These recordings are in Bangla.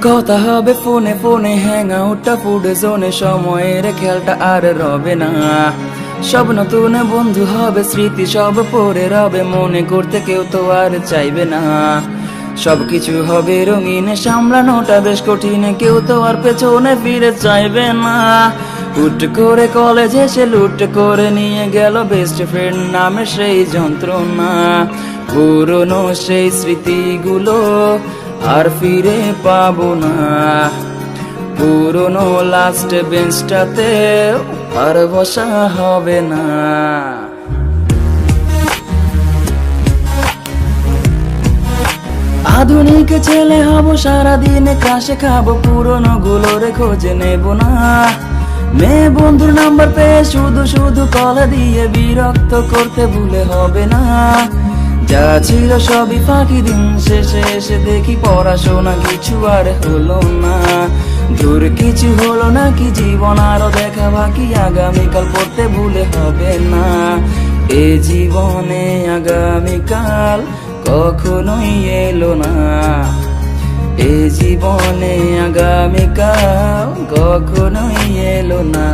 কথা হবে ফোনে ফোনে হ্যাং আউটটা ফুড জোনে, সময়ের খেয়ালটা আর রবে না। সব নতুন বন্ধু হবে, স্মৃতি সব পড়ে রবে, মনে করতে কেউ তো আর চাইবে না। সবকিছু হবে রঙিন, সামলানোটা বেশ কঠিন, কেউ তো আর পেছনে ফিরে চাইবে না। হুট করে কলেজে সে লুট করে নিয়ে গেল বেস্ট ফ্রেন্ড নামে সেই যন্ত্রণা। পুরনো সেই স্মৃতিগুলো আর ফিরে পাবো না। পুরনো লাস্ট বেঞ্চটাতে আর বসা হবে না। আধুনিক ছেলে হব, সারাদিন ক্লাসে খাবো, পুরনো গুলোর খোঁজে নেব না। মেয়ে বন্ধুর নাম্বার পেয়ে শুধু শুধু কল দিয়ে বিরক্ত করতে ভুলে হবে না। যা ছিল সবই ফাঁকি, দিন শেষে এসে দেখি পড়াশোনা কিছু আর হলো না। দূর কিছু হলো না কি, জীবন আরো দেখা বাকি, আগামীকাল পড়তে ভুলে হবে না। এ জীবনে আগামীকাল কখনোই এলো না। এ জীবনে আগামীকাল কখনোই এলো না।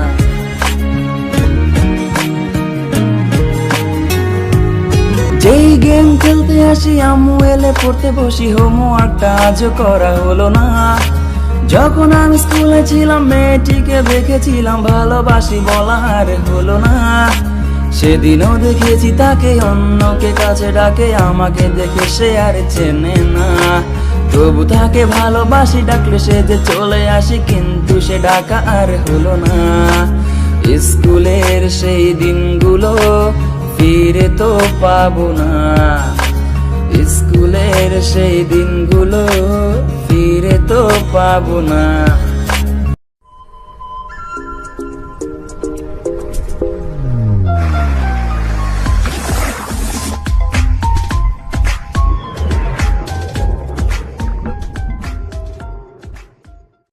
যেই গেম খেলতে আসি আম্মু এলে পড়তে বসি, হোমওয়ার্কটা আজও করা হলো না। যখন আমি স্কুলে ছিলাম মেয়েটিকে দেখেছিলাম, ভালোবাসি বলা আর হলো না। সেদিনও দেখেছি তাকে, অন্যকে কাছে ডাকে, আমাকে দেখে সে আর চেনে না। তবু তাকে ভালোবাসি, ডাকলে সে যে চলে আসি, কিন্তু সে ডাকা আর হলো না। স্কুলের সেই দিনগুলো ফিরে তো পাবো না। স্কুলের সেই দিনগুলো ফিরে তো পাবো না।